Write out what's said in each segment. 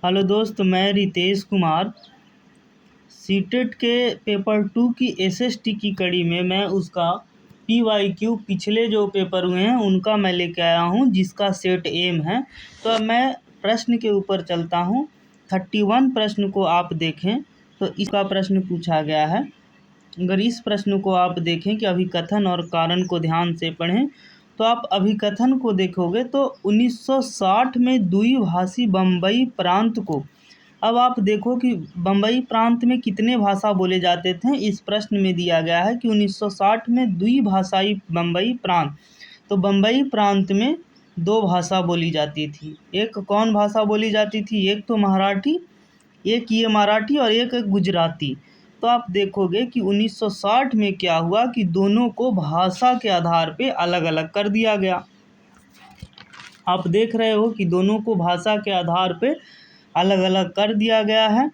Hello दोस्त, मैं Ritesh Kumar. CTET के पेपर 2 की एसएसटी की कड़ी में मैं उसका पीवाईक्यू पिछले जो पेपर हुए हैं उनका मैं लेके आया हूं, जिसका सेट एम है। तो अब मैं प्रश्न के ऊपर चलता हूं। 31 प्रश्न को आप देखें तो इसका प्रश्न पूछा गया है। अगर इस प्रश्न को आप देखें कि अभिकथन और कारण को ध्यान से पढ़ें, तो आप अभिकथन को देखोगे तो 1960 में द्विभाषी बम्बई प्रांत को, अब आप देखो कि बम्बई प्रांत में कितने भाषा बोले जाते थे। इस प्रश्न में दिया गया है कि 1960 में द्विभाषाई बम्बई प्रांत, तो बम्बई प्रांत में दो भाषा बोली जाती थी। एक कौन भाषा बोली जाती थी? एक तो मराठी, एक ये मराठी और एक गुजराती। तो आप देखोगे कि 1960 में क्या हुआ कि दोनों को भाषा के आधार पे अलग अलग कर दिया गया। आप देख रहे हो कि दोनों को भाषा के आधार पे अलग अलग कर दिया गया है।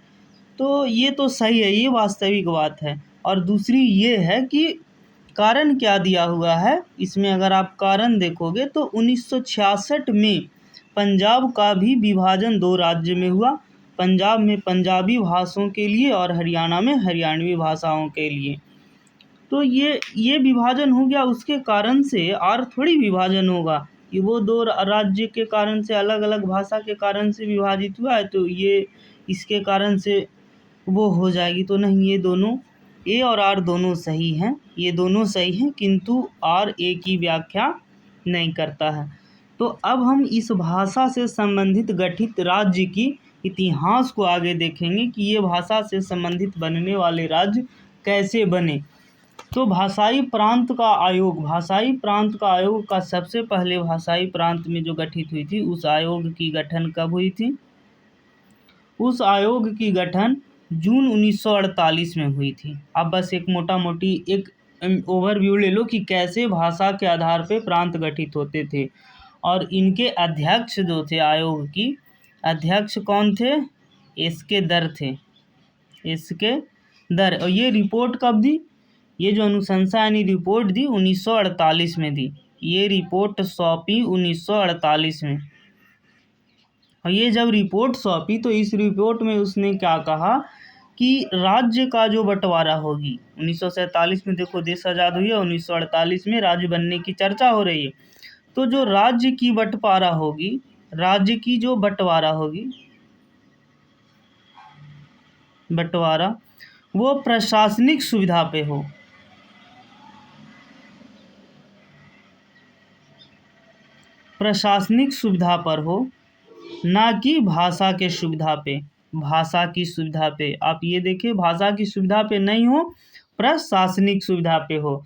तो ये तो सही है, ये वास्तविक बात है। और दूसरी ये है कि कारण क्या दिया हुआ है इसमें। अगर आप कारण देखोगे तो 1966 में पंजाब का भी विभाजन दो राज्य में हुआ। पंजाब में पंजाबी भाषाओं के लिए और हरियाणा में हरियाणवी भाषाओं के लिए। तो ये विभाजन हो गया, उसके कारण से और थोड़ी विभाजन होगा कि वो दो राज्य के कारण से, अलग अलग भाषा के कारण से विभाजित हुआ है, तो ये इसके कारण से वो हो जाएगी। तो नहीं, ये दोनों ए और आर दोनों सही हैं, ये दोनों सही हैं, किंतु आर ए की व्याख्या नहीं करता है। तो अब हम इस भाषा से संबंधित गठित राज्य की इतिहास को आगे देखेंगे कि ये भाषा से संबंधित बनने वाले राज्य कैसे बने। तो भाषाई प्रांत का आयोग, भाषाई प्रांत का आयोग का सबसे पहले भाषाई प्रांत में जो गठित हुई थी, उस आयोग की गठन कब हुई थी? उस आयोग की गठन जून 1948 में हुई थी। अब बस एक मोटा मोटी एक ओवरव्यू ले लो कि कैसे भाषा के आधार पे प्रांत गठित होते थे। और इनके अध्यक्ष जो थे, आयोग की अध्यक्ष कौन थे? एसके दर थे, एसके दर। और ये रिपोर्ट कब दी? ये जो अनुशंसा यानी रिपोर्ट दी 1948 में दी। ये रिपोर्ट सौंपी 1948 में। और ये जब रिपोर्ट सौंपी तो इस रिपोर्ट में उसने क्या कहा कि राज्य का जो बंटवारा होगी, 1947 में देखो देश आज़ाद हुई है, 1948 में राज्य बनने की चर्चा हो रही है। तो जो राज्य की बंटवारा होगी, राज्य की जो बंटवारा होगी, बंटवारा वो प्रशासनिक सुविधा पे हो, प्रशासनिक सुविधा पर हो, ना कि भाषा के सुविधा पे। भाषा की सुविधा पे आप ये देखिए, भाषा की सुविधा पे नहीं हो, प्रशासनिक सुविधा पे हो।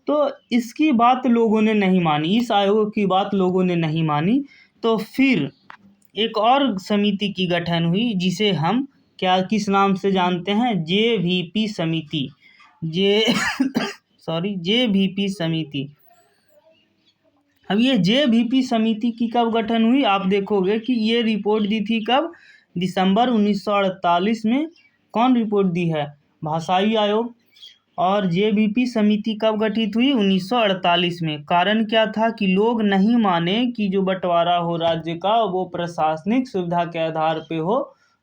तो इसकी बात लोगों ने नहीं मानी, इस आयोग की बात लोगों ने नहीं मानी। तो फिर एक और समिति की गठन हुई, जिसे हम क्या किस नाम से जानते हैं? जेवीपी समिति। जे जेवीपी समिति। अब ये जेवीपी समिति की कब गठन हुई? आप देखोगे कि ये रिपोर्ट दी थी कब? दिसंबर 1948 में। कौन रिपोर्ट दी है? भाषाई आयोग। और जेवीपी समिति कब गठित हुई? 1948 में। कारण क्या था कि लोग नहीं माने कि जो बंटवारा हो राज्य का वो प्रशासनिक सुविधा के आधार पे हो।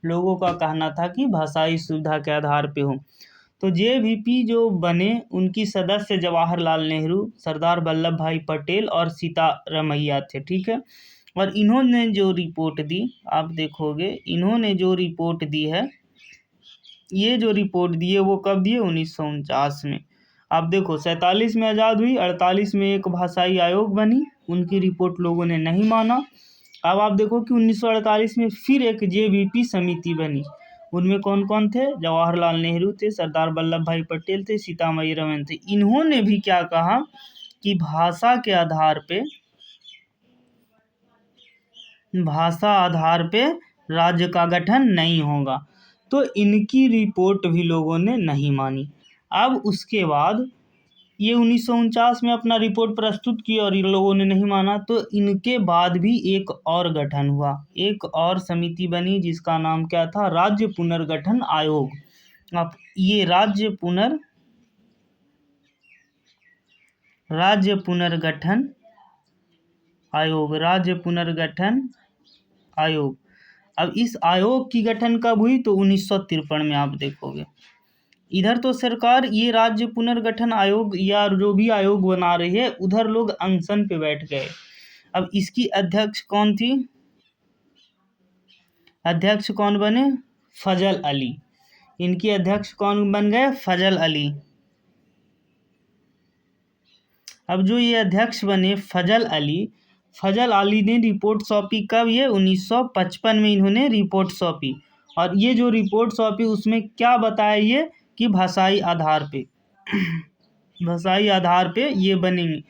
लोगों का कहना था कि भाषाई सुविधा के आधार पे हो। तो जेवीपी जो बने, उनकी सदस्य जवाहरलाल नेहरू, सरदार वल्लभ भाई पटेल और सीतारमैया थे। ठीक है। और इन्होंने जो रिपोर्ट दी, आप देखोगे इन्होंने जो रिपोर्ट दी है, ये जो रिपोर्ट दी है वो कब दी है? 1949 में। आप देखो 47 में आज़ाद हुई, 48 में एक भाषाई आयोग बनी, उनकी रिपोर्ट लोगों ने नहीं माना। अब आप देखो कि 1948 में फिर एक जेवीपी समिति बनी। उनमें कौन कौन थे? जवाहरलाल नेहरू थे, सरदार वल्लभ भाई पटेल थे, सीतामढ़ी थे। इन्होंने भी क्या कहा कि भाषा के आधार पे, भाषा आधार पे राज्य का गठन नहीं होगा। तो इनकी रिपोर्ट भी लोगों ने नहीं मानी। अब उसके बाद ये 1949 में अपना रिपोर्ट प्रस्तुत की और इन लोगों ने नहीं माना। तो इनके बाद भी एक और गठन हुआ, एक और समिति बनी, जिसका नाम क्या था? राज्य पुनर्गठन आयोग। अब ये राज्य पुनर्गठन आयोग, राज्य पुनर्गठन आयोग। अब इस आयोग की गठन कब हुई? तो 1953 में आप देखोगे। इधर तो सरकार ये राज्य पुनर्गठन आयोग या जो भी आयोग बना रही है, उधर लोग अनशन पे बैठ गए। अब इसकी अध्यक्ष कौन थी? अध्यक्ष कौन बने? फजल अली। इनकी अध्यक्ष कौन बन गए? फजल अली। अब जो ये अध्यक्ष बने फजल अली ने रिपोर्ट सौंपी कब? ये 1955 में इन्होंने रिपोर्ट सौंपी। और ये जो रिपोर्ट सौंपी उसमें क्या बताया ये कि भाषाई आधार पे भाषाई आधार पे ये बनेंगे।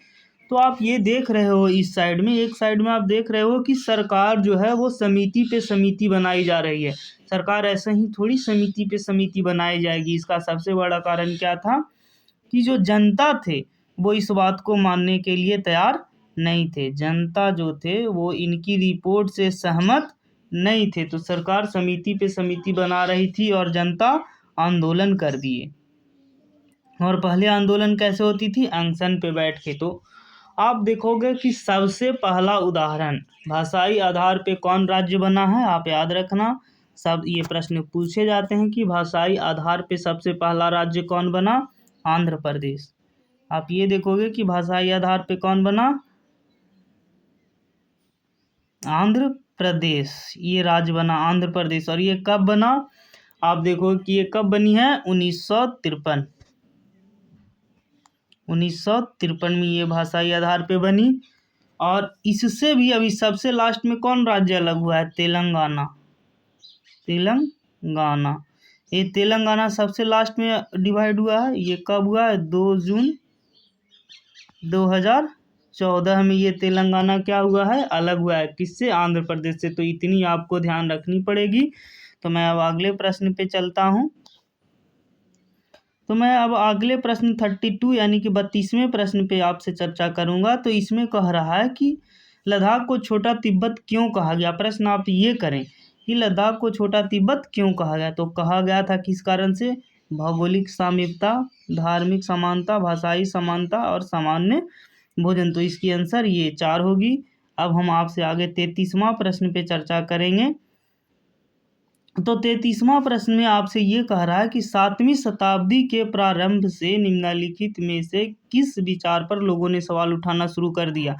तो आप ये देख रहे हो इस साइड में, एक साइड में आप देख रहे हो कि सरकार जो है वो समिति पे समिति बनाई जा रही है। सरकार ऐसे ही थोड़ी समिति पे समिति बनाई जाएगी। इसका सबसे बड़ा कारण क्या था कि जो जनता थे वो इस बात को मानने के लिए तैयार नहीं थे। जनता जो थे वो इनकी रिपोर्ट से सहमत नहीं थे, तो सरकार समिति पे समिति बना रही थी और जनता आंदोलन कर दिए। और पहले आंदोलन कैसे होती थी? अनशन पे बैठ के। तो आप देखोगे कि सबसे पहला उदाहरण भाषाई आधार पे कौन राज्य बना है? आप याद रखना, सब ये प्रश्न पूछे जाते हैं कि भाषाई आधार पे सबसे पहला राज्य कौन बना? आंध्र प्रदेश। आप ये देखोगे कि भाषाई आधार पे कौन बना? आंध्र प्रदेश। ये राज्य बना आंध्र प्रदेश। और ये कब बना? आप देखो कि ये कब बनी है? 1953। 1953 में ये भाषाई आधार पे बनी। और इससे भी अभी सबसे लास्ट में कौन राज्य अलग हुआ है? तेलंगाना। तेलंगाना, ये तेलंगाना सबसे लास्ट में डिवाइड हुआ है। ये कब हुआ है? 2 जून 2014 में ये तेलंगाना क्या हुआ है? अलग हुआ है। किससे? आंध्र प्रदेश से। तो इतनी आपको ध्यान रखनी पड़ेगी। तो मैं अब अगले प्रश्न पे चलता हूँ। तो मैं अब अगले प्रश्न 32 यानी कि 32वें प्रश्न पे आपसे चर्चा करूंगा। तो इसमें कह रहा है कि लद्दाख को छोटा तिब्बत क्यों कहा गया? प्रश्न आप ये करें कि लद्दाख को छोटा तिब्बत क्यों कहा गया? तो कहा गया था किस कारण से? भौगोलिक सामीप्यता, धार्मिक समानता, भाषाई समानता और सामान्य भोजन। तो इसकी आंसर ये 4 होगी। अब हम आपसे आगे 33वां प्रश्न पे चर्चा करेंगे। तो 33वां प्रश्न में आपसे ये कह रहा है कि 7वीं शताब्दी के प्रारंभ से निम्नलिखित में से किस विचार पर लोगों ने सवाल उठाना शुरू कर दिया?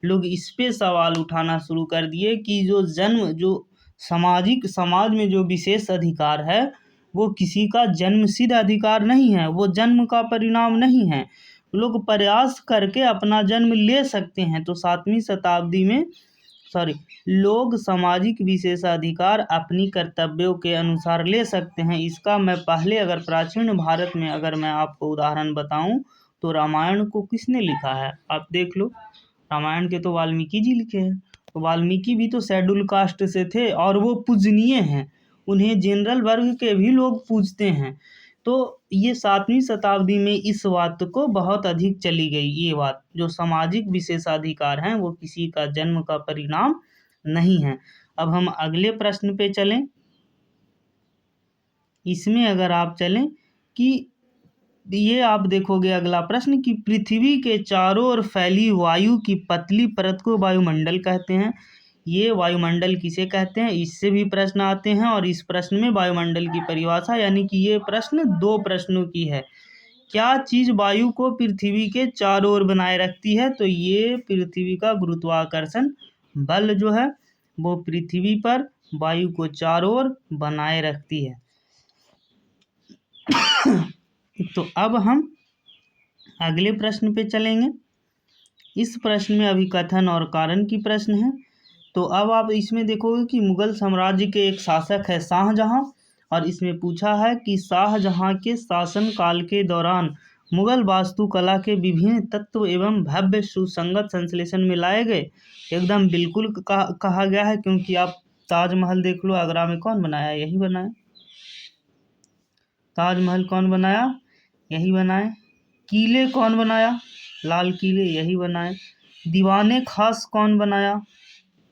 लोग इस पे सवाल उठाना शुरू कर दिए कि जो समाज में जो विशेष अधिकार है वो किसी का जन्मसिद्ध अधिकार नहीं है, वो जन्म का परिणाम नहीं है। लोग प्रयास करके अपना जन्म ले सकते हैं। तो 7वीं शताब्दी में लोग सामाजिक विशेषाधिकार अपनी कर्तव्यों के अनुसार ले सकते हैं। इसका मैं पहले अगर प्राचीन भारत में अगर मैं आपको उदाहरण बताऊं तो रामायण को किसने लिखा है? आप देख लो, रामायण के तो वाल्मीकि जी लिखे हैं। तो वाल्मीकि भी तो शेड्यूल कास्ट से थे और वो पूजनीय हैं, उन्हें जनरल वर्ग के भी लोग पूजते हैं। तो ये 7वीं शताब्दी में इस बात को बहुत अधिक चली गई, ये बात जो सामाजिक विशेषाधिकार हैं वो किसी का जन्म का परिणाम नहीं है। अब हम अगले प्रश्न पे चलें। इसमें अगर आप चलें कि ये आप देखोगे अगला प्रश्न कि पृथ्वी के चारों ओर फैली वायु की पतली परत को वायुमंडल कहते हैं। ये वायुमंडल किसे कहते हैं? इससे भी प्रश्न आते हैं। और इस प्रश्न में वायुमंडल की परिभाषा यानी कि ये प्रश्न 2 प्रश्नों की है। क्या चीज वायु को पृथ्वी के चारों ओर बनाए रखती है? तो ये पृथ्वी का गुरुत्वाकर्षण बल जो है वो पृथ्वी पर वायु को चारों ओर बनाए रखती है। तो अब हम अगले प्रश्न पे चलेंगे। इस प्रश्न में अभी कथन और कारण की प्रश्न है। तो अब आप इसमें देखोगे कि मुगल साम्राज्य के एक शासक है शाहजहां। और इसमें पूछा है कि शाहजहां के शासन काल के दौरान मुगल वास्तुकला के विभिन्न तत्व एवं भव्य सुसंगत संश्लेषण में लाए गए। एकदम बिल्कुल कहा गया है, क्योंकि आप ताजमहल देख लो, आगरा में कौन बनाया? यही बनाया। ताजमहल कौन बनाया? यही बनाए। किले कौन बनाया? लाल किले यही बनाए। दीवाने खास कौन बनाया?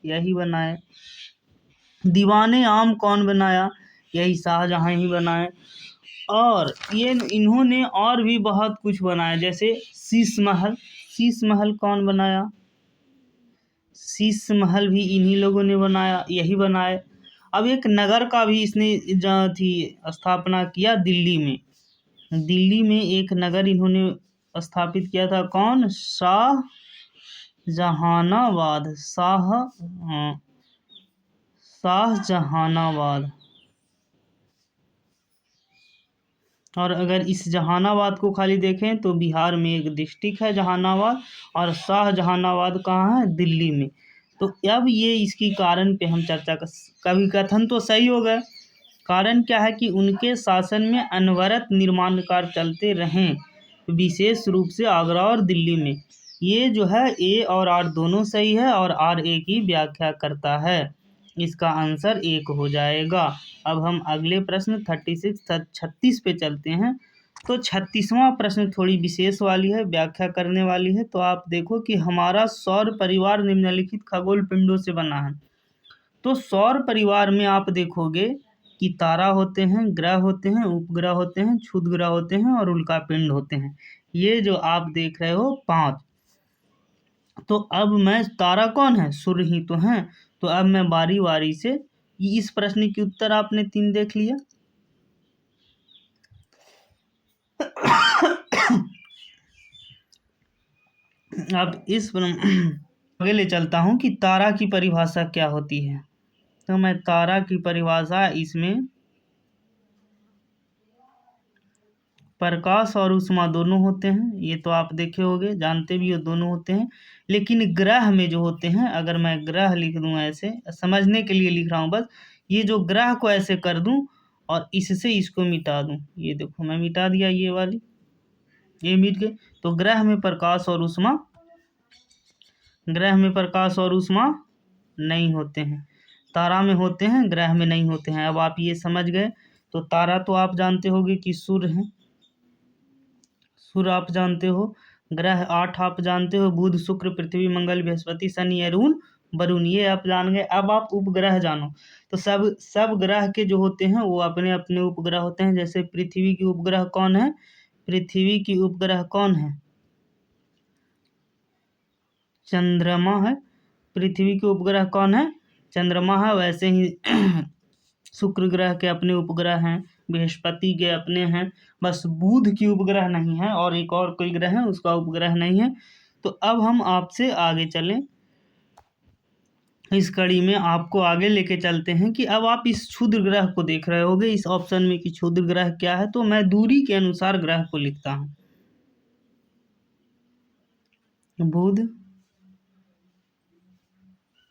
यही बनाए। दीवाने आम कौन बनाया? यही शाहजहां ही बनाए। और ये इन्होंने और भी बहुत कुछ बनाया, जैसे शीश महल। शीश महल कौन बनाया? शीश महल भी इन्हीं लोगों ने बनाया, यही बनाए। अब एक नगर का भी इसने स्थापना किया दिल्ली में। दिल्ली में एक नगर इन्होंने स्थापित किया था, कौन? शाहजहानाबाद। शाहजहानाबाद। और अगर इस जहानाबाद को खाली देखें तो बिहार में एक डिस्ट्रिक्ट है जहानाबाद, और शाहजहानाबाद कहाँ है? दिल्ली में। तो अब ये इसकी कारण पे हम चर्चा कर, कभी कथन तो सही हो गए। कारण क्या है कि उनके शासन में अनवरत निर्माण कार्य चलते रहें, विशेष रूप से आगरा और दिल्ली में। ये जो है ए और आर दोनों सही है, और आर ए की व्याख्या करता है। इसका आंसर 1 हो जाएगा। अब हम अगले प्रश्न 36 पे चलते हैं। तो 36वां प्रश्न थोड़ी विशेष वाली है, व्याख्या करने वाली है। तो आप देखो कि हमारा सौर परिवार निम्नलिखित खगोल पिंडों से बना है। तो सौर परिवार में आप देखोगे कि तारा होते हैं, ग्रह होते हैं, उपग्रह होते हैं, क्षुद्र ग्रह होते हैं और उल्का पिंड होते हैं। ये जो आप देख रहे हो 5। तो अब मैं, तारा कौन है? सूर्य ही तो है। तो अब मैं बारी बारी से, इस प्रश्न की उत्तर आपने 3 देख लिया। अब इस आगे ले चलता हूँ कि तारा की परिभाषा क्या होती है। तो मैं तारा की परिभाषा, इसमें प्रकाश और ऊष्मा दोनों होते हैं, ये तो आप देखे होंगे, जानते भी हो दोनों होते हैं। लेकिन ग्रह में जो होते हैं, अगर मैं ग्रह लिख दूं ऐसे, समझने के लिए लिख रहा हूँ बस, ये जो ग्रह को ऐसे कर दूं और इससे इसको मिटा दूं, ये देखो मैं मिटा दिया, ये वाली, ये मिट गए। तो ग्रह में प्रकाश और ऊष्मा, ग्रह में प्रकाश और ऊष्मा नहीं होते हैं, तारा में होते हैं, ग्रह में नहीं होते हैं। अब आप ये समझ गए। तो तारा तो आप जानते होंगे कि सूर्य है, सूर्य आप जानते हो। ग्रह 8 आप जानते हो, बुध शुक्र पृथ्वी मंगल बृहस्पति शनि अरुण वरुण, ये आप जान गए। अब आप उपग्रह जानो। तो सब ग्रह के जो होते हैं वो अपने अपने उपग्रह होते हैं। जैसे पृथ्वी की उपग्रह कौन है? पृथ्वी की उपग्रह कौन है? चंद्रमा है। पृथ्वी के उपग्रह कौन है? चंद्रमा है। वैसे ही शुक्र ग्रह के अपने उपग्रह हैं, बृहस्पति के अपने हैं, बस बुध की उपग्रह नहीं है, और एक और कोई ग्रह है उसका उपग्रह नहीं है। तो अब हम आपसे आगे चलें, इस कड़ी में आपको आगे लेके चलते हैं कि अब आप इस क्षुद्र ग्रह को देख रहे होगे इस ऑप्शन में कि क्षुद्र ग्रह क्या है। तो मैं दूरी के अनुसार ग्रह को लिखता हूँ। बुध,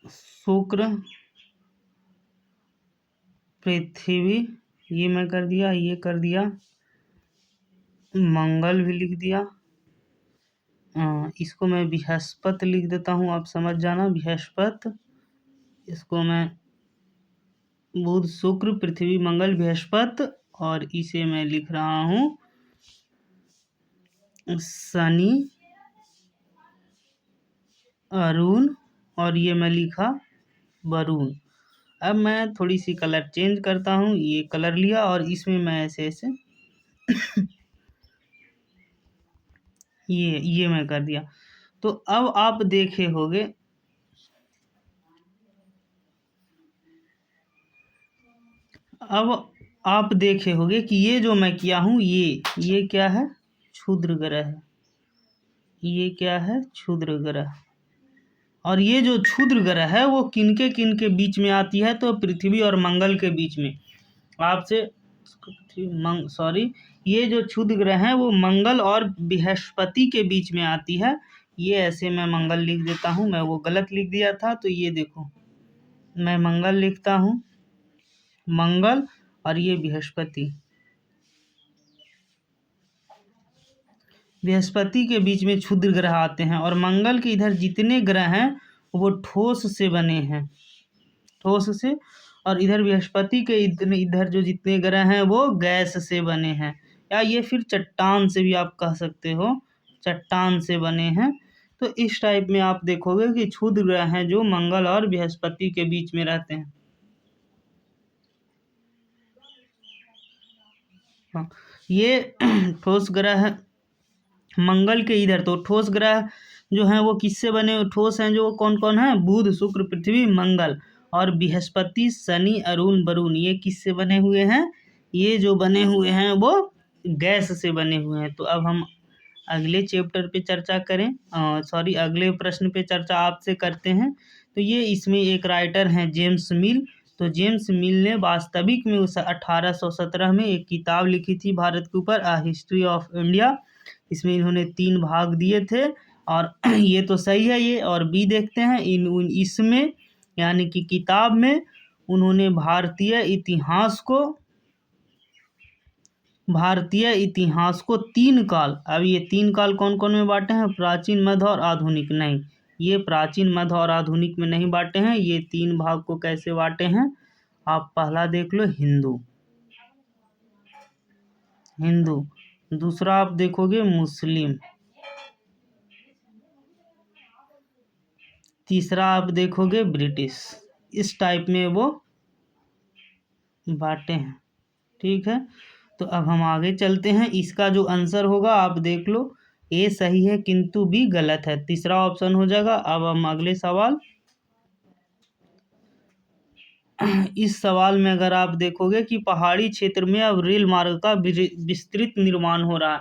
शुक्र, पृथ्वी, ये मैं कर दिया, ये कर दिया, मंगल भी लिख दिया। इसको मैं बृहस्पति लिख देता हूँ, आप समझ जाना, बृहस्पति। इसको मैं बुध शुक्र पृथ्वी मंगल बृहस्पति, और इसे मैं लिख रहा हूँ शनि अरुण, और ये मैं लिखा वरुण। अब मैं थोड़ी सी कलर चेंज करता हूँ, ये कलर लिया और इसमें मैं ऐसे ऐसे ये मैं कर दिया। तो अब आप देखे होंगे, अब आप देखे होंगे कि ये जो मैं किया हूँ, ये क्या है? क्षुद्र ग्रह है। ये क्या है? क्षुद्र ग्रह। और ये जो क्षुद्र ग्रह है वो किनके किनके बीच में आती है? तो पृथ्वी और मंगल के बीच में। आपसे सॉरी, ये जो क्षुद्र ग्रह है वो मंगल और बृहस्पति के बीच में आती है। ये ऐसे मैं मंगल लिख देता हूँ, मैं वो गलत लिख दिया था। तो ये देखो, मैं मंगल लिखता हूँ, मंगल, और ये बृहस्पति। बृहस्पति के बीच में क्षुद्र ग्रह आते हैं, और मंगल के इधर जितने ग्रह हैं वो ठोस से बने हैं, ठोस से। और इधर बृहस्पति के इधर जो जितने ग्रह हैं वो गैस से बने हैं, या ये फिर चट्टान से भी आप कह सकते हो, चट्टान से बने हैं। तो इस टाइप में आप देखोगे कि क्षुद्र ग्रह हैं जो मंगल और बृहस्पति के बीच में रहते हैं। हाँ, ये ठोस ग्रह है मंगल के इधर। तो ठोस ग्रह जो हैं वो किससे बने? ठोस हैं जो कौन कौन है? बुध शुक्र पृथ्वी मंगल। और बृहस्पति, शनि, अरुण, वरुण ये किससे बने हुए हैं? ये जो बने हुए हैं वो गैस से बने हुए हैं। तो अब हम अगले चैप्टर पे चर्चा करें, अगले प्रश्न पे चर्चा आपसे करते हैं। तो ये इसमें एक राइटर हैं जेम्स मिल। तो जेम्स मिल ने वास्तविक में उस 1817 में एक किताब लिखी थी भारत के ऊपर, अ हिस्ट्री ऑफ इंडिया। इसमें इन्होंने 3 भाग दिए थे और ये तो सही है ये। और बी देखते हैं, इसमें यानी कि किताब में उन्होंने भारतीय इतिहास को 3 काल, अब ये 3 काल कौन कौन में बांटे हैं? प्राचीन, मध्य और आधुनिक। नहीं, ये प्राचीन, मध्य और आधुनिक में नहीं बांटे हैं। ये 3 भाग को कैसे बांटे हैं? आप पहला देख लो, हिंदू, दूसरा आप देखोगे मुस्लिम, तीसरा आप देखोगे ब्रिटिश। इस टाइप में वो बांटे हैं। ठीक है, तो अब हम आगे चलते हैं। इसका जो आंसर होगा आप देख लो, ए सही है किंतु बी गलत है, तीसरा ऑप्शन हो जाएगा। अब हम अगले सवाल, इस सवाल में अगर आप देखोगे कि पहाड़ी क्षेत्र में अब रेल मार्ग का विस्तृत निर्माण हो रहा है,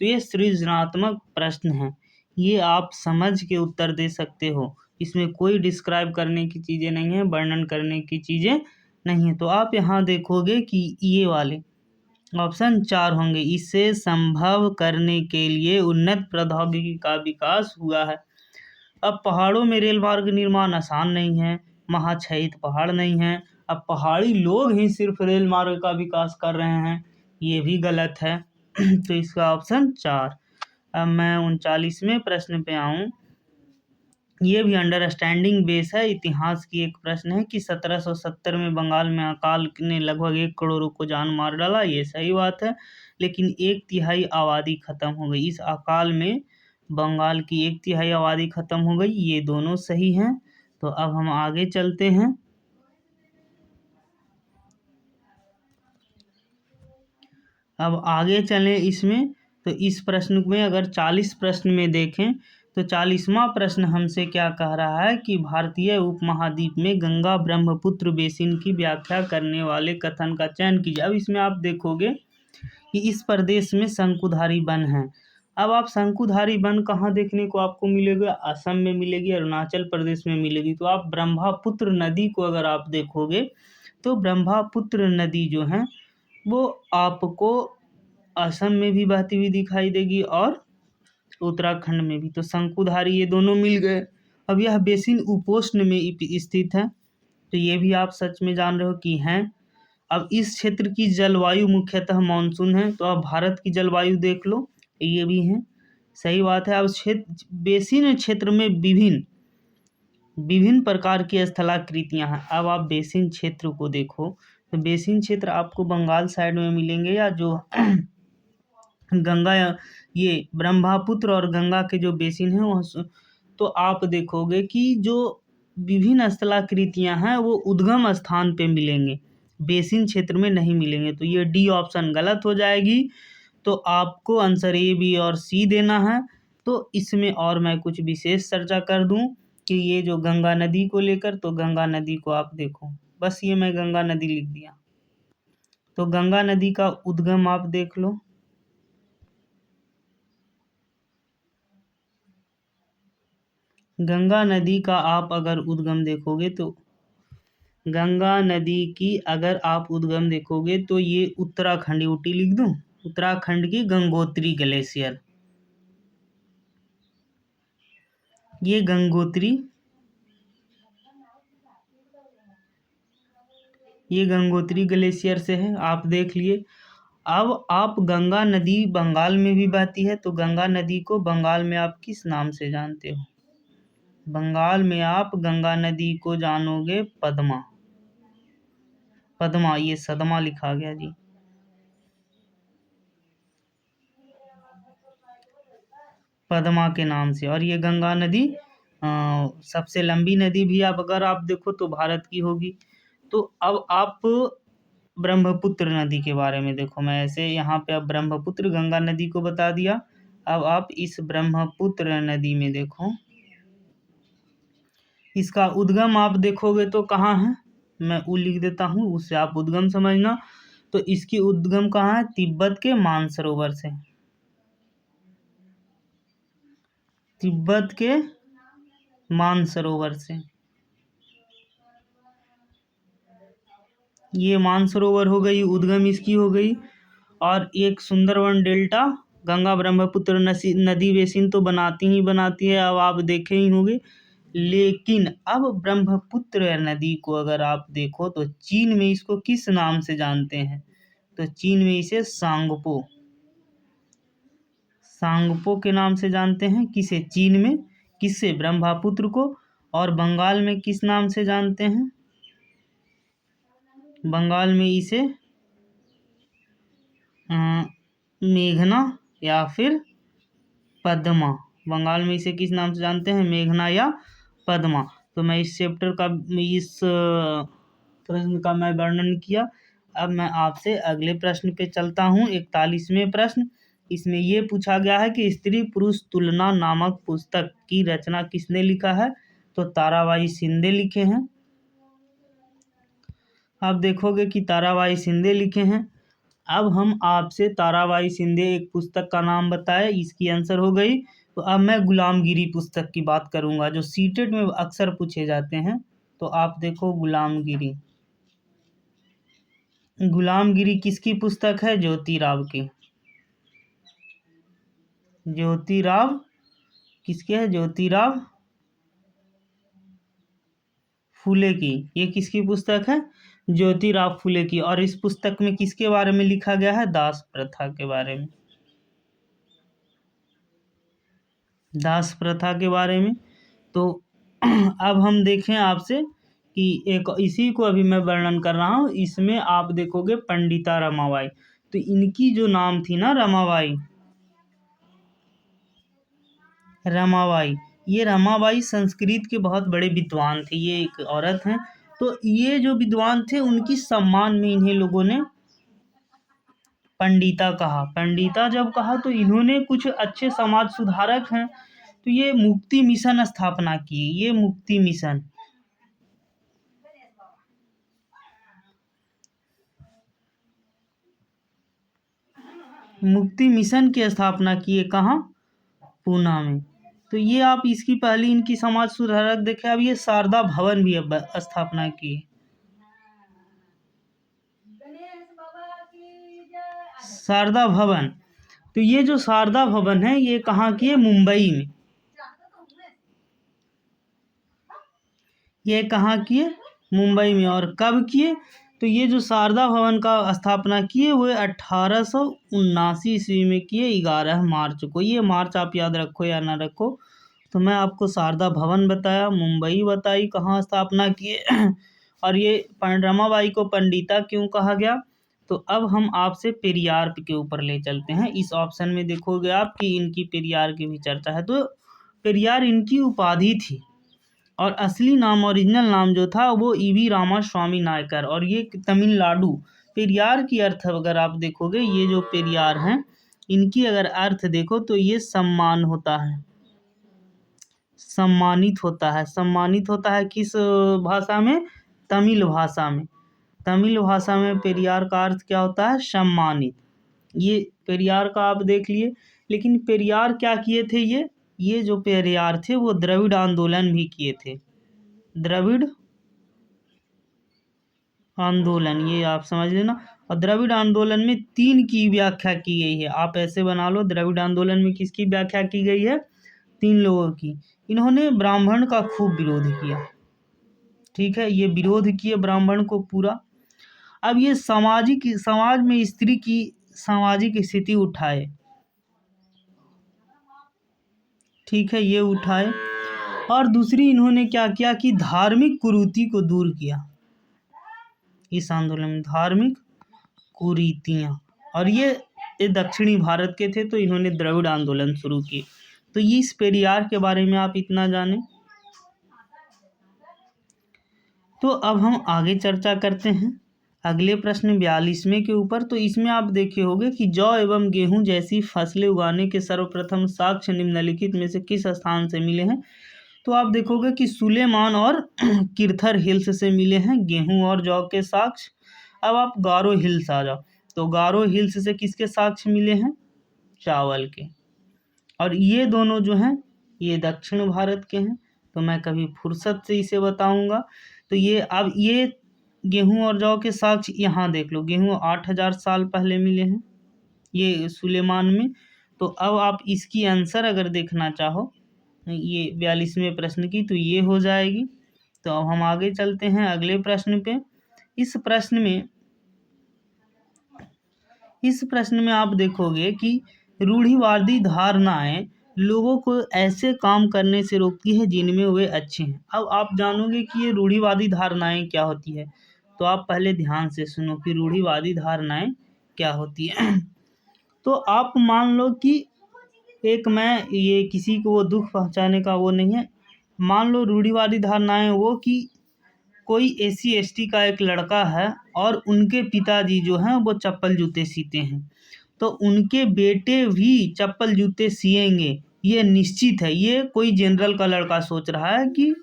तो ये सृजनात्मक प्रश्न है। ये आप समझ के उत्तर दे सकते हो, इसमें कोई डिस्क्राइब करने की चीज़ें नहीं है, वर्णन करने की चीज़ें नहीं है। तो आप यहाँ देखोगे कि ये वाले ऑप्शन 4 होंगे। इसे संभव करने के लिए उन्नत प्रौद्योगिकी का विकास हुआ है। अब पहाड़ों में रेल मार्ग निर्माण आसान नहीं है, महाक्षयित पहाड़ नहीं है। अब पहाड़ी लोग ही सिर्फ रेल मार्ग का विकास कर रहे हैं, ये भी गलत है। तो इसका ऑप्शन 4। अब मैं 39वें प्रश्न पे आऊँ। ये भी अंडरस्टैंडिंग बेस है, इतिहास की एक प्रश्न है कि 1770 में बंगाल में अकाल ने लगभग 1 करोड़ को जान मार डाला। ये सही बात है, लेकिन 1/3 आबादी खत्म हो गई। इस अकाल में बंगाल की 1/3 आबादी खत्म हो गई, ये दोनों सही हैं। तो अब हम आगे चलते हैं। अब आगे चलें इसमें, तो इस प्रश्न में अगर 40 प्रश्न में देखें तो 40वां प्रश्न हमसे क्या कह रहा है कि भारतीय उपमहाद्वीप में गंगा ब्रह्मपुत्र बेसिन की व्याख्या करने वाले कथन का चयन कीजिए। अब इसमें आप देखोगे कि इस प्रदेश में शंकुधारी वन है। अब आप शंकुधारी वन कहाँ देखने को आपको मिलेगा? असम में मिलेगी, अरुणाचल प्रदेश में मिलेगी। तो आप ब्रह्मपुत्र नदी को अगर आप देखोगे तो ब्रह्मपुत्र नदी जो है वो आपको असम में भी बहती हुई दिखाई देगी और उत्तराखंड में भी। तो शंकुधारी ये दोनों मिल गए। अब यह बेसिन उपोष्ण में स्थित है, तो ये भी आप सच में जान रहे हो कि हैं। अब इस क्षेत्र की जलवायु मुख्यतः मानसून है। तो आप भारत की जलवायु देख लो, ये भी है, सही बात है। अब बेसिन क्षेत्र में विभिन्न प्रकार की स्थलाकृतियां हैं। अब आप बेसिन क्षेत्र को देखो, तो बेसिन क्षेत्र आपको बंगाल साइड में मिलेंगे, या जो गंगा, ये ब्रह्मपुत्र और गंगा के जो बेसिन हैं वह, तो आप देखोगे कि जो विभिन्न स्थलाकृतियां हैं वो उद्गम स्थान पे मिलेंगे, बेसिन क्षेत्र में नहीं मिलेंगे। तो ये डी ऑप्शन गलत हो जाएगी। तो आपको आंसर ए, बी और सी देना है। तो इसमें और मैं कुछ विशेष चर्चा कर दूं कि ये जो गंगा नदी को लेकर, तो गंगा नदी को आप देखो, बस ये मैं गंगा नदी लिख दिया। तो गंगा नदी का उद्गम आप देख लो, गंगा नदी का आप अगर उद्गम देखोगे तो गंगा नदी की अगर आप उद्गम देखोगे तो ये उत्तराखंड, यूटी लिख दूं, उत्तराखंड की गंगोत्री ग्लेशियर, ये गंगोत्री ग्लेशियर से है, आप देख लिए। अब आप गंगा नदी बंगाल में भी बहती है, तो गंगा नदी को बंगाल में आप किस नाम से जानते हो? बंगाल में आप गंगा नदी को जानोगे पद्मा, ये सदमा लिखा गया जी, पद्मा के नाम से। और ये गंगा नदी सबसे लंबी नदी भी आप अगर आप देखो तो भारत की होगी। तो अब आप ब्रह्मपुत्र नदी के बारे में देखो, मैं ऐसे यहाँ पे अब ब्रह्मपुत्र गंगा नदी को बता दिया। अब आप इस ब्रह्मपुत्र नदी में देखो, इसका उद्गम आप देखोगे तो कहाँ है, मैं उ लिख देता हूँ, उससे आप उद्गम समझना। तो इसकी उद्गम कहाँ है, तिब्बत के मानसरोवर से। तिब्बत के मानसरोवर से ये मानसरोवर हो गई, उद्गम इसकी हो गई। और एक सुंदरवन डेल्टा गंगा ब्रह्मपुत्र नदी बेसिन तो बनाती ही बनाती है, अब आप देखे ही होंगे। लेकिन अब ब्रह्मपुत्र नदी को अगर आप देखो तो चीन में इसको किस नाम से जानते हैं, तो चीन में इसे सांगपो के नाम से जानते हैं। किसे, चीन में किससे, ब्रह्मपुत्र को। और बंगाल में किस नाम से जानते हैं, बंगाल में इसे मेघना या फिर पद्मा, बंगाल में इसे किस नाम से जानते हैं, मेघना या पद्मा। तो मैं इस चैप्टर का, इस प्रश्न का मैं वर्णन किया। अब मैं आपसे अगले प्रश्न पे चलता हूँ, 41वें प्रश्न। इसमें ये पूछा गया है कि स्त्री पुरुष तुलना नामक पुस्तक की रचना किसने लिखा है, तो ताराबाई शिंदे लिखे हैं। आप देखोगे कि ताराबाई शिंदे लिखे हैं। अब हम आपसे ताराबाई शिंदे एक पुस्तक का नाम बताए, इसकी आंसर हो गई। तो अब मैं गुलामगिरी पुस्तक की बात करूंगा, जो सीटेट में अक्सर पूछे जाते हैं। तो आप देखो गुलामगिरी, गुलामगिरी किसकी पुस्तक है, ज्योतिराव की। ज्योतिराव किसके है, ज्योतिराव फुले की, ये किसकी पुस्तक है, ज्योतिराव फुले की। और इस पुस्तक में किसके बारे में लिखा गया है, दास प्रथा के बारे में, दास प्रथा के बारे में। तो अब हम देखें आपसे कि एक इसी को अभी मैं वर्णन कर रहा हूँ, इसमें आप देखोगे पंडिता रमाबाई। तो इनकी जो नाम थी ना, रमाबाई, रमाबाई, ये रमाबाई संस्कृत के बहुत बड़े विद्वान थे, ये एक औरत हैं। तो ये जो विद्वान थे उनकी सम्मान में इन्हें लोगों ने पंडिता कहा। पंडिता जब कहा तो इन्होंने कुछ अच्छे समाज सुधारक हैं, तो ये मुक्ति मिशन स्थापना की, ये मुक्ति मिशन, मुक्ति मिशन की स्थापना की है, कहाँ, पूना में। तो ये आप इसकी पहली इनकी समाज सुधारक देखे। अब ये शारदा भवन भी अब स्थापना की, शारदा भवन। तो ये जो शारदा भवन है ये कहाँ की है, मुंबई में। ये कहाँ की है, मुंबई में। और कब किए, तो ये जो शारदा भवन का स्थापना किए वो 1879 ईस्वी में किए, 11 मार्च को। ये मार्च आप याद रखो या ना रखो। तो मैं आपको शारदा भवन बताया, मुंबई बताई, कहाँ स्थापना किए और ये रमाबाई को पंडिता क्यों कहा गया। तो अब हम आपसे पेरियार के ऊपर ले चलते हैं। इस ऑप्शन में देखोगे आप कि इनकी पेरियार की भी चर्चा है। तो पेरियार इनकी उपाधि थी, और असली नाम, ओरिजिनल नाम जो था वो ईवी रामा स्वामी नायकर, और ये तमिलनाडु। पेरियार की अर्थ अगर आप देखोगे, ये जो पेरियार हैं इनकी अगर अर्थ देखो तो ये सम्मान होता है, सम्मानित होता है। सम्मानित होता है किस भाषा में, तमिल भाषा में। तमिल भाषा में पेरियार का अर्थ क्या होता है, सम्मानित। ये पेरियार का आप देख लिए। लेकिन पेरियार क्या किए थे, ये जो पेरियार थे वो द्रविड़ आंदोलन भी किए थे, द्रविड़ आंदोलन, ये आप समझ लेना। और द्रविड़ आंदोलन में 3 की व्याख्या की गई है, आप ऐसे बना लो, द्रविड़ आंदोलन में किसकी व्याख्या की गई है, 3 लोगों की। इन्होंने ब्राह्मण का खूब विरोध किया, ठीक है, ये विरोध किए ब्राह्मण को पूरा। अब ये समाज में स्त्री की सामाजिक स्थिति उठाए, ठीक है, ये उठाए। और दूसरी इन्होंने क्या किया कि धार्मिक कुरीति को दूर किया, इस आंदोलन में धार्मिक कुरीतियां। और ये दक्षिणी भारत के थे, तो इन्होंने द्रविड़ आंदोलन शुरू किए। तो ये इस पेरियार के बारे में आप इतना जाने। तो अब हम आगे चर्चा करते हैं अगले प्रश्न 42वें के ऊपर। तो इसमें आप देखे होंगे कि जौ एवं गेहूं जैसी फसलें उगाने के सर्वप्रथम साक्ष्य निम्नलिखित में से किस स्थान से मिले हैं। तो आप देखोगे कि सुलेमान और किरथर हिल्स से मिले हैं गेहूं और जौ के साक्ष्य। अब आप गारो हिल्स आ जाओ, तो गारो हिल्स से किसके साक्ष्य मिले हैं? चावल के। और ये दोनों जो हैं ये दक्षिण भारत के हैं, तो मैं कभी फुर्सत से इसे बताऊंगा। तो ये अब ये गेहूं और जौ के साक्ष्य यहाँ देख लो, गेहूं 8,000 साल पहले मिले हैं ये सुलेमान में। तो अब आप इसकी आंसर अगर देखना चाहो ये 42वें प्रश्न की, तो ये हो जाएगी। तो अब हम आगे चलते हैं अगले प्रश्न पे। इस प्रश्न में आप देखोगे कि रूढ़िवादी धारणाएं लोगों को ऐसे काम करने से रोकती है जिनमें वे अच्छे हैं। अब आप जानोगे कि ये रूढ़िवादी धारणाएं क्या होती है, तो आप पहले ध्यान से सुनो कि रूढ़िवादी धारणाएं क्या होती है। तो आप मान लो कि मैं ये किसी को वो दुख पहुंचाने का वो नहीं है, मान लो रूढ़िवादी धारणाएं वो कि कोई SC ST का एक लड़का है और उनके पिताजी जो हैं वो चप्पल जूते सीते हैं, तो उनके बेटे भी चप्पल जूते सिएंगे, ये निश्चित है। ये कोई जनरल का लड़का सोच रहा है कि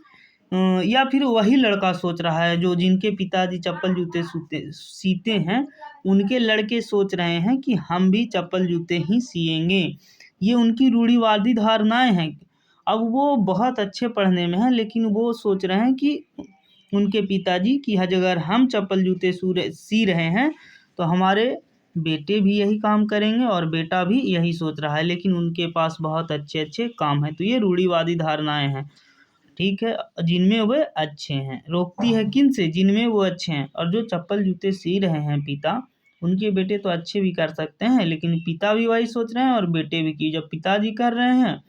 या फिर वही लड़का सोच रहा है जो जिनके पिताजी चप्पल जूते सीते हैं, उनके लड़के सोच रहे हैं कि हम भी चप्पल जूते ही सिएंगे। ये उनकी रूढ़िवादी धारणाएं हैं। अब वो बहुत अच्छे पढ़ने में हैं, लेकिन वो सोच रहे हैं कि उनके पिताजी की अगर हम चप्पल जूते सी रहे हैं तो हमारे बेटे भी यही काम करेंगे, और बेटा भी यही सोच रहा है, लेकिन उनके पास बहुत अच्छे अच्छे काम हैं। तो ये रूढ़िवादी धारणाएं हैं, ठीक है, जिनमें वे अच्छे हैं। रोकती है किन से? जिनमें वो अच्छे हैं। और जो चप्पल जूते सी रहे हैं पिता, उनके बेटे तो अच्छे भी कर सकते हैं, लेकिन पिता भी वही सोच रहे हैं और बेटे भी कि जब पिताजी कर रहे हैं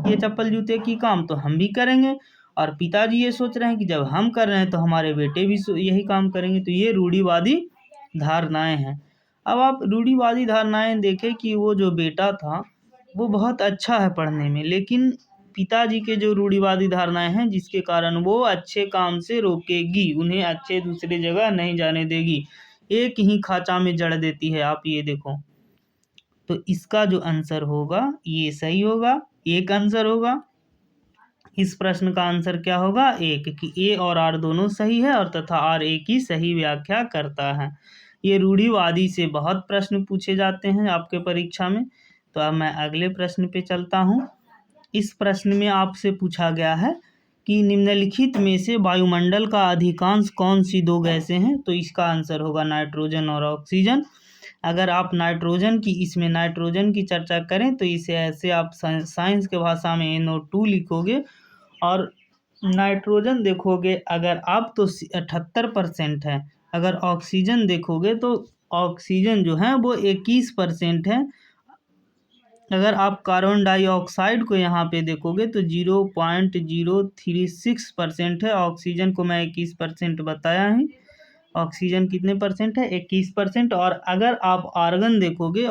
ये चप्पल जूते की काम तो हम भी करेंगे, और पिताजी ये सोच रहे हैं कि जब हम कर रहे हैं तो हमारे बेटे भी यही काम करेंगे। तो ये रूढ़िवादी धारणाएं हैं। अब आप रूढ़िवादी धारणाएं देखें कि वो जो बेटा था वो बहुत अच्छा है पढ़ने में, लेकिन पिताजी के जो रूढ़िवादी धारणाएं हैं जिसके कारण वो अच्छे काम से रोकेगी, उन्हें अच्छे दूसरी जगह नहीं जाने देगी, एक ही खांचा में जड़ देती है। आप ये देखो, तो इसका जो आंसर होगा ये सही होगा, एक आंसर होगा। इस प्रश्न का आंसर क्या होगा? एक, कि ए और आर दोनों सही है और तथा आर ए की सही व्याख्या करता है। ये रूढ़िवादी से बहुत प्रश्न पूछे जाते हैं आपके परीक्षा में। तो अब मैं अगले प्रश्न पे चलता हूँ। इस प्रश्न में आपसे पूछा गया है कि निम्नलिखित में से वायुमंडल का अधिकांश कौन सी दो गैसें हैं? तो इसका आंसर होगा नाइट्रोजन और ऑक्सीजन। अगर आप इसमें नाइट्रोजन की चर्चा करें तो इसे ऐसे आप साइंस के भाषा में NO2 लिखोगे, और नाइट्रोजन देखोगे अगर आप तो 78% है, अगर ऑक्सीजन देखोगे तो ऑक्सीजन जो है वो 21% है। अगर आप कार्बन डाइऑक्साइड को यहाँ पे देखोगे तो 0.036% है। ऑक्सीजन को मैं 21% बताया है। ऑक्सीजन कितने परसेंट है? 21%। और अगर आप आर्गन देखोगे,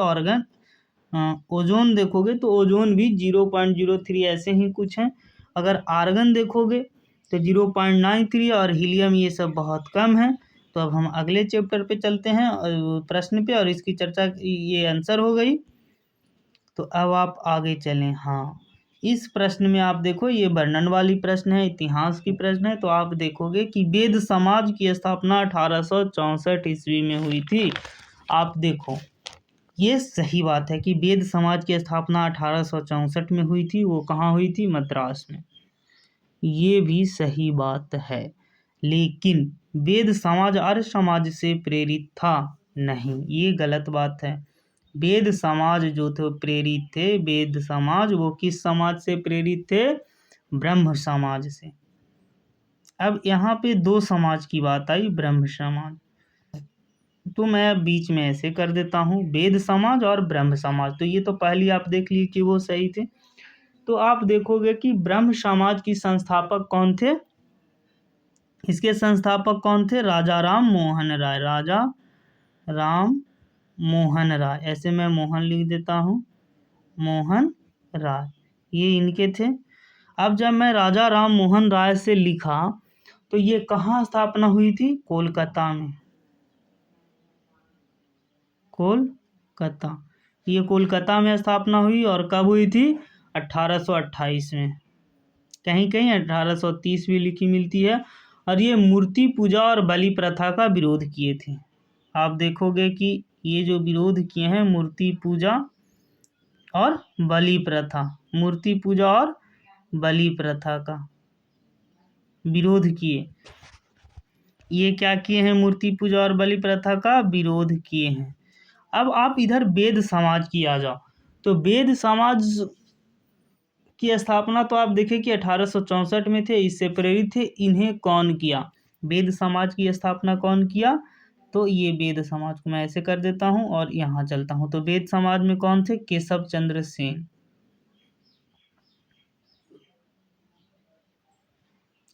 ओजोन देखोगे तो ओजोन भी 0.03 ऐसे ही कुछ है। अगर आर्गन देखोगे तो 0.93, और हीलियम ये सब बहुत कम है। तो अब हम अगले चैप्टर पे चलते हैं प्रश्न पे, और इसकी चर्चा ये आंसर हो गई। तो अब आप आगे चलें। हाँ, इस प्रश्न में आप देखो ये वर्णन वाली प्रश्न है, इतिहास की प्रश्न है। तो आप देखोगे कि वेद समाज की स्थापना 1864 ईस्वी में हुई थी। आप देखो ये सही बात है कि वेद समाज की स्थापना 1864 में हुई थी। वो कहाँ हुई थी? मद्रास में। ये भी सही बात है, लेकिन वेद समाज आर्य समाज से प्रेरित था नहीं, ये गलत बात है। वेद समाज जो थे प्रेरित थे, वेद समाज वो किस समाज से प्रेरित थे? ब्रह्म समाज से। अब यहाँ पे दो समाज की बात आई, ब्रह्म समाज, तो मैं बीच में ऐसे कर देता हूँ वेद समाज और ब्रह्म समाज। तो ये तो पहली आप देख ली कि वो सही थे। तो आप देखोगे कि ब्रह्म समाज की संस्थापक कौन थे? इसके संस्थापक कौन थे? राजा राम मोहन राय। राजा राम मोहन राय, ऐसे मैं मोहन लिख देता हूँ, मोहन राय, ये इनके थे। अब जब मैं राजा राम मोहन राय से लिखा तो ये कहाँ स्थापना हुई थी? कोलकाता में। कोलकाता, ये कोलकाता में स्थापना हुई। और कब हुई थी? 1828 में। कहीं कहीं 1830 भी लिखी मिलती है। और ये मूर्ति पूजा और बलि प्रथा का विरोध किए थे। आप देखोगे कि ये जो विरोध किए हैं मूर्ति पूजा और बलि प्रथा, मूर्ति पूजा और बलि प्रथा का विरोध किए। ये क्या किए हैं? मूर्ति पूजा और बलि प्रथा का विरोध किए हैं। अब आप इधर वेद समाज की आ जाओ। तो वेद समाज की स्थापना तो आप देखें कि 1864 में थे। इससे प्रेरित थे। इन्हें कौन किया? वेद समाज की स्थापना कौन किया? तो ये वेद समाज को मैं ऐसे कर देता हूँ और यहाँ चलता हूँ। तो वेद समाज में कौन थे? केशव चंद्र सेन।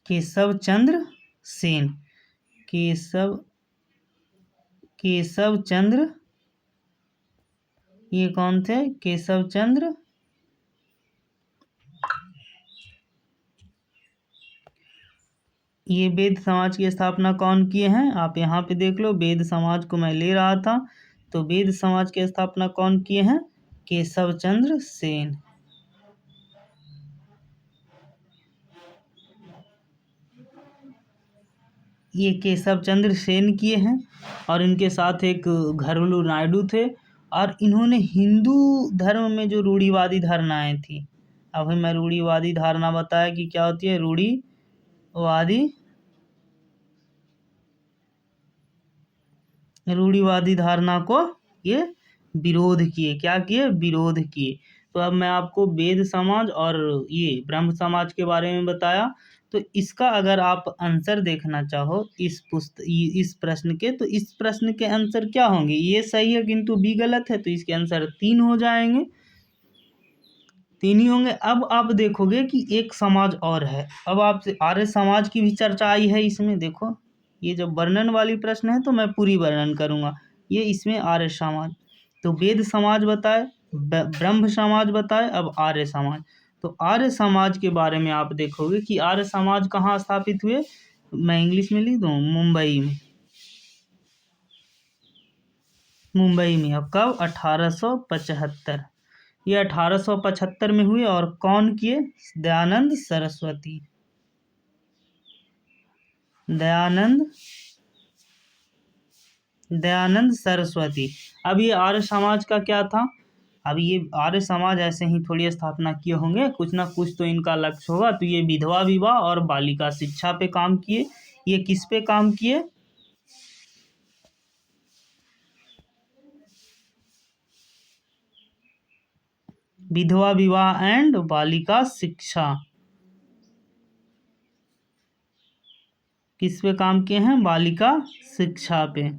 केशव चंद्र सेन। केशव चंद्र, ये कौन थे? केशव चंद्र ये वेद समाज की स्थापना कौन किए हैं? आप यहाँ पे देख लो, वेद समाज को मैं ले रहा था। तो वेद समाज की स्थापना कौन किए हैं? केशव चंद्र सेन। ये केशव चंद्र सेन किए हैं। और इनके साथ एक घरलू नायडू थे। और इन्होंने हिंदू धर्म में जो रूढ़िवादी धारणाएं थी, अभी मैं रूढ़िवादी धारणा बताया कि क्या होती है। रूढ़िवादी धारणा को ये विरोध किए। क्या किए? विरोध किए। तो अब मैं आपको वेद समाज और ये ब्रह्म समाज के बारे में बताया। तो इसका अगर आप आंसर देखना चाहो इस प्रश्न के, तो इस प्रश्न के आंसर क्या होंगे? ये सही है किंतु बी गलत है, तो इसके आंसर 3 हो जाएंगे। 3 ही होंगे। अब आप देखोगे कि एक समाज और है। अब आपसे आर्य समाज की भी चर्चा आई है इसमें। देखो, ये जब वर्णन वाली प्रश्न है तो मैं पूरी वर्णन करूंगा। ये इसमें आर्य समाज। तो वेद समाज बताए, ब्रह्म समाज बताए, अब आर्य समाज। तो आर्य समाज के बारे में आप देखोगे कि आर्य समाज कहाँ स्थापित हुए। मैं इंग्लिश में लिख दूं, मुंबई में। मुंबई में। अब कब? 1875। ये 1875 में हुए। और कौन किए? दयानंद सरस्वती। दयानंद सरस्वती। अब ये आर्य समाज का क्या था? अब ये आर्य समाज ऐसे ही थोड़ी स्थापना किए होंगे, कुछ ना कुछ तो इनका लक्ष्य होगा। तो ये विधवा विवाह और बालिका शिक्षा पे काम किए। ये किस पे काम किए? विधवा विवाह एंड बालिका शिक्षा। किस पे काम किए हैं? बालिका शिक्षा पे।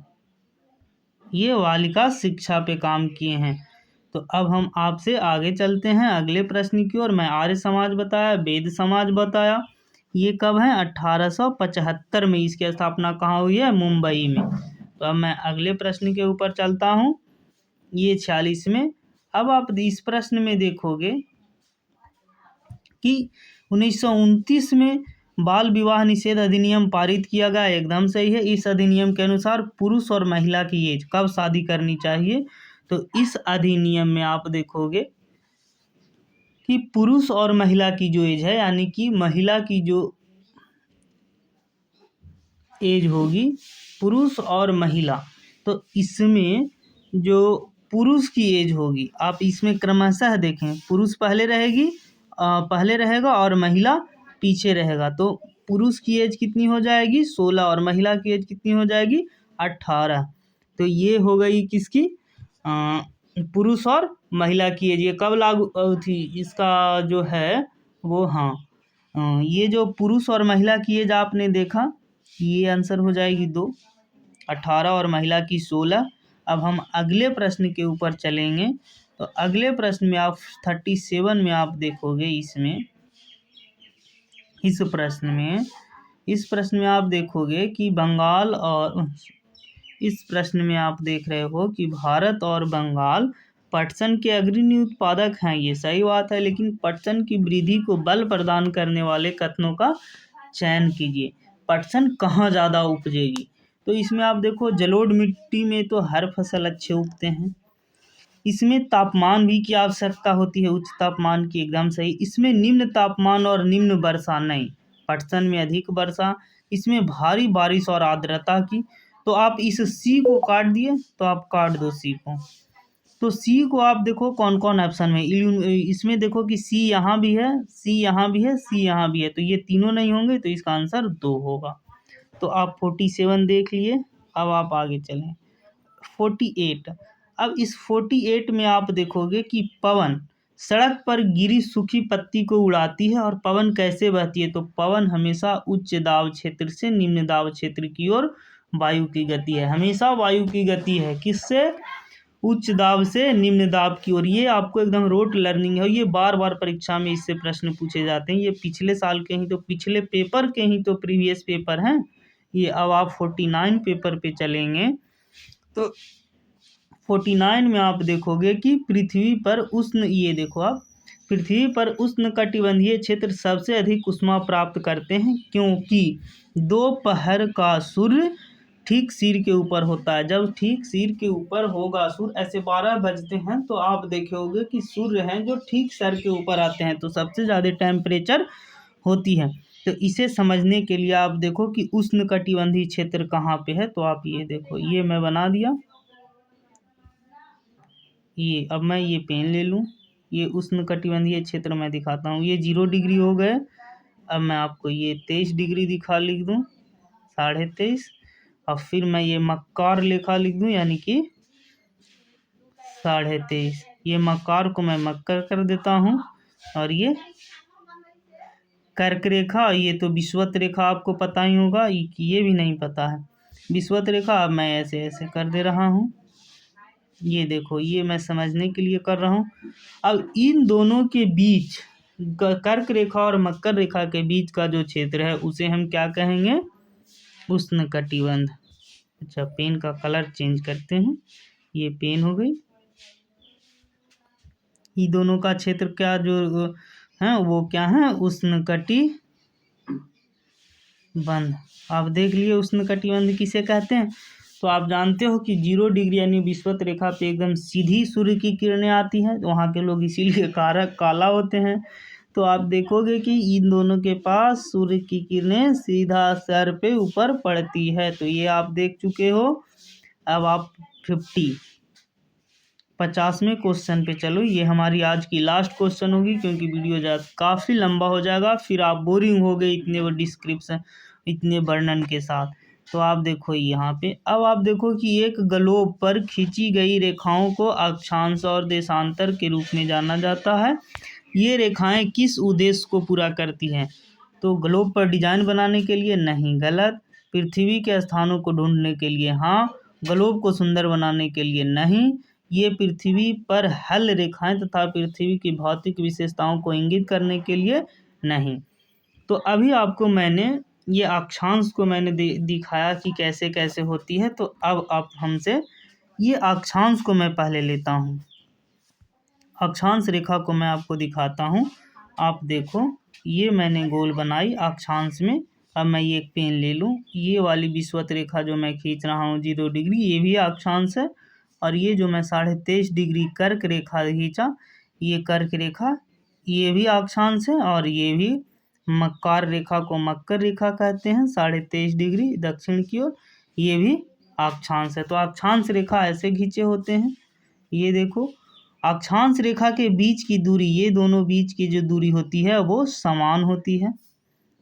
ये बालिका शिक्षा पे काम किए हैं। तो अब हम आपसे आगे चलते हैं अगले प्रश्न की ओर। मैं आर्य समाज बताया, वेद समाज बताया। ये कब है? 1875 में। इसकी स्थापना कहाँ हुई है? मुंबई में। तो अब मैं अगले प्रश्न के ऊपर चलता हूँ। ये 46 में। अब आप इस प्रश्न में देखोगे कि 1929 में बाल विवाह निषेध अधिनियम पारित किया गया। एकदम सही है। इस अधिनियम के अनुसार पुरुष और महिला की एज कब शादी करनी चाहिए? तो इस अधिनियम में आप देखोगे कि पुरुष और महिला की जो एज है, यानी कि महिला की जो एज होगी, पुरुष और महिला, तो इसमें जो पुरुष की एज होगी, आप इसमें क्रमशः देखें, पुरुष पहले रहेगा और महिला पीछे रहेगा। तो पुरुष की एज कितनी हो जाएगी? 16। और महिला की एज कितनी हो जाएगी? 18। तो ये हो गई किसकी? पुरुष और महिला की एज। ये कब लागू थी? इसका जो है वो, हाँ, ये जो पुरुष और महिला की एज आपने देखा, ये आंसर हो जाएगी 2, 18 और महिला की 16। अब हम अगले प्रश्न के ऊपर चलेंगे। तो अगले प्रश्न में आप 37 में आप देखोगे, इस प्रश्न में आप देखोगे कि बंगाल और इस प्रश्न में आप देख रहे हो कि भारत और बंगाल पटसन के अग्रणी उत्पादक हैं। ये सही बात है, लेकिन पटसन की वृद्धि को बल प्रदान करने वाले कथनों का चयन कीजिए। पटसन कहाँ ज़्यादा उपजेगी? तो इसमें आप देखो, जलोढ़ मिट्टी में तो हर फसल अच्छे उगते हैं। इसमें तापमान भी की आवश्यकता होती है, उच्च तापमान की, एकदम सही। इसमें निम्न तापमान और निम्न वर्षा नहीं, पटसन में अधिक वर्षा। इसमें भारी बारिश और आर्द्रता की। तो आप इस सी को काट दिए, तो आप काट दो सी को। तो सी को आप देखो कौन कौन ऑप्शन में, इसमें देखो कि सी यहाँ भी है, सी यहाँ भी है, सी यहाँ भी है, तो ये तीनों नहीं होंगे, तो इसका आंसर 2 होगा। तो आप 47 देख लिए। अब आप आगे चलें 48। अब इस 48 में आप देखोगे कि पवन सड़क पर गिरी सूखी पत्ती को उड़ाती है। और पवन कैसे बहती है? तो पवन हमेशा उच्च दाब क्षेत्र से निम्न दाब क्षेत्र की ओर वायु की गति है, हमेशा वायु की गति है। किससे? उच्च दाब से निम्न दाब की ओर। ये आपको एकदम रोट लर्निंग है, ये बार बार परीक्षा में इससे प्रश्न पूछे जाते हैं। ये पिछले साल के ही तो, पिछले पेपर के ही तो प्रीवियस पेपर हैं ये। अब आप 49 पेपर पे चलेंगे तो 49 में आप देखोगे कि पृथ्वी पर उष्ण, ये देखो आप, पृथ्वी पर उष्णकटिबंधीय क्षेत्र सबसे अधिक ऊष्मा प्राप्त करते हैं, क्योंकि दोपहर का सूर्य ठीक सिर के ऊपर होता है। जब ठीक सिर के ऊपर होगा सूर्य, ऐसे 12 बजते हैं, तो आप देखोगे कि सूर्य हैं जो ठीक सर के ऊपर आते हैं, तो सबसे ज़्यादा टेम्परेचर होती है। तो इसे समझने के लिए आप देखो कि उष्णकटिबंधीय क्षेत्र कहाँ पे है। तो आप ये देखो, ये मैं बना दिया। ये अब मैं ये पेन ले लूँ, ये उष्णकटिबंधीय क्षेत्र मैं दिखाता हूँ। ये 0 डिग्री हो गए। अब मैं आपको ये 23 डिग्री लिख दूँ, 23.5। और फिर मैं ये मक्कार लेखा लिख दूँ, यानी कि 23.5। ये मक्कार को मैं मक्कर कर देता हूँ। और ये कर्क रेखा, ये तो विषुवत रेखा आपको पता ही होगा, ये भी नहीं पता है विषुवत रेखा। अब मैं ऐसे ऐसे कर दे रहा हूँ। ये देखो, ये मैं समझने के लिए कर रहा हूँ। अब इन दोनों के बीच, कर्क रेखा और मकर रेखा के बीच का जो क्षेत्र है उसे हम क्या कहेंगे? उष्णकटिबंध। अच्छा, पेन का कलर चेंज करते हैं। ये पेन हो गई। ये दोनों का क्षेत्र क्या जो है वो क्या है? उष्णकटिबंध। आप देख लिए उष्णकटिबंध किसे कहते हैं। तो आप जानते हो कि 0 डिग्री यानी विषुवत रेखा पे एकदम सीधी सूर्य की किरणें आती हैं, तो वहाँ के लोग इसीलिए काला होते हैं। तो आप देखोगे कि इन दोनों के पास सूर्य की किरणें सीधा सर पे ऊपर पड़ती है। तो ये आप देख चुके हो। अब आप 50वें क्वेश्चन पे चलो। ये हमारी आज की लास्ट क्वेश्चन होगी, क्योंकि वीडियो काफ़ी लंबा हो जाएगा, फिर आप बोरिंग हो गए इतने वो डिस्क्रिप्शन, इतने वर्णन के साथ। तो आप देखो यहाँ पे, अब आप देखो कि एक ग्लोब पर खींची गई रेखाओं को अक्षांश और देशांतर के रूप में जाना जाता है। ये रेखाएं किस उद्देश्य को पूरा करती हैं? तो ग्लोब पर डिजाइन बनाने के लिए नहीं, गलत। पृथ्वी के स्थानों को ढूंढने के लिए हाँ। ग्लोब को सुंदर बनाने के लिए नहीं। ये पृथ्वी पर हल रेखाएं तथा पृथ्वी की भौतिक विशेषताओं को इंगित करने के लिए नहीं। तो अभी आपको मैंने ये अक्षांश को मैंने दिखाया कि कैसे कैसे होती है। तो अब आप हमसे ये अक्षांश को मैं पहले लेता हूँ। अक्षांश रेखा को मैं आपको दिखाता हूँ। आप देखो, ये मैंने गोल बनाई अक्षांश में। अब मैं ये एक पेन ले लूँ। ये वाली विषुवत रेखा जो मैं खींच रहा हूँ 0 डिग्री, ये भी अक्षांश है। और ये जो मैं 23.5 डिग्री कर्क रेखा खींचा, ये कर्क रेखा, ये भी अक्षांश है। और ये भी मक्कार रेखा को मकर रेखा कहते हैं, 23.5 डिग्री दक्षिण की ओर, ये भी अक्षांश है। तो अक्षांश रेखा ऐसे खींचे होते हैं। ये देखो, अक्षांश रेखा के बीच की दूरी, ये दोनों बीच की जो दूरी होती है वो समान होती है।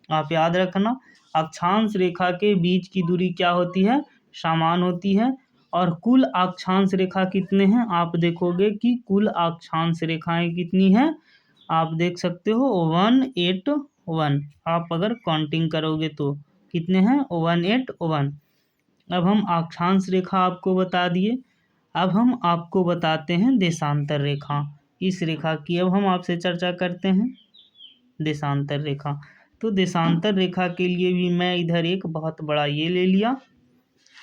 आप याद रखना, अक्षांश रेखा के बीच की दूरी क्या होती है? समान होती है। और कुल अक्षांश रेखा कितने हैं? आप देखोगे कि कुल अक्षांश रेखाएं कितनी हैं? आप देख सकते हो 181। आप अगर काउंटिंग करोगे तो कितने हैं? 181। अब हम अक्षांश रेखा आपको बता दिए। अब हम आपको बताते हैं देशांतर रेखा। इस रेखा की अब हम आपसे चर्चा करते हैं, देशांतर रेखा। तो देशांतर रेखा के लिए भी मैं इधर एक बहुत बड़ा ये ले लिया।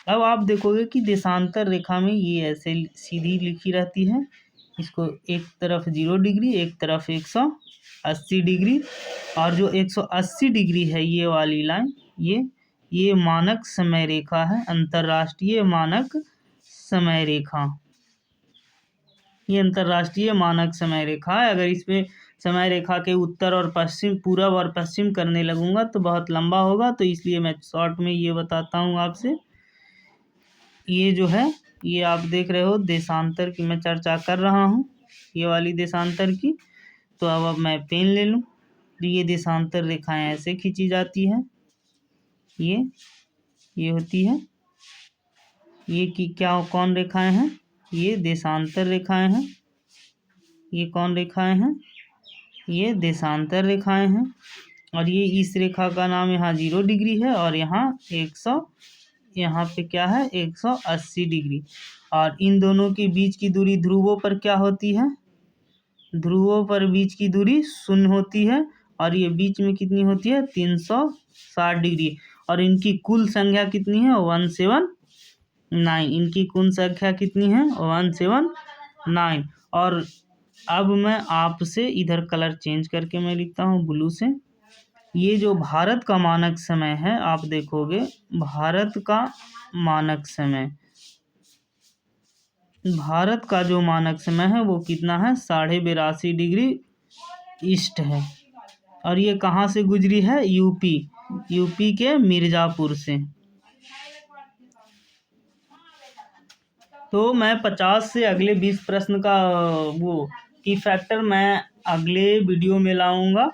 अब आप देखोगे कि देशांतर रेखा में ये ऐसे सीधी लिखी रहती है। इसको एक तरफ 0 डिग्री, एक तरफ 180 डिग्री। और जो 180 डिग्री है ये वाली लाइन, ये मानक समय रेखा है, अंतर्राष्ट्रीय मानक समय रेखा। ये अंतर्राष्ट्रीय मानक समय रेखा है। अगर इस पे समय रेखा के उत्तर और पश्चिम, पूरब और पश्चिम करने लगूंगा तो बहुत लंबा होगा, तो इसलिए मैं शॉर्ट में ये बताता हूँ आपसे। ये जो है, ये आप देख रहे हो देशांतर की मैं चर्चा कर रहा हूँ, ये वाली देशांतर की। तो अब मैं पेन ले लूँ, तो ये देशांतर रेखाएं ऐसे खींची जाती है, ये होती है। ये की क्या, कौन रेखाएं हैं? ये देशांतर रेखाएं हैं। ये कौन रेखाएं हैं? ये देशांतर रेखाएं हैं। और ये इस रेखा का नाम यहाँ 0 डिग्री है, और यहाँ 100, यहाँ पे क्या है 180 डिग्री। और इन दोनों के बीच की दूरी ध्रुवों पर क्या होती है? ध्रुवों पर बीच की दूरी 0 होती है, और ये बीच में कितनी होती है? 360 डिग्री। और इनकी कुल संख्या कितनी है? 179। इनकी कुल संख्या कितनी है? 179। और अब मैं आपसे इधर कलर चेंज करके मैं लिखता हूँ ब्लू से। ये जो भारत का मानक समय है, आप देखोगे भारत का मानक समय, भारत का जो मानक समय है वो कितना है? 82.5 डिग्री ईस्ट है। और ये कहाँ से गुजरी है? यूपी के मिर्ज़ापुर से। तो मैं 50 से अगले 20 प्रश्न का वो की फैक्टर मैं अगले वीडियो में लाऊंगा।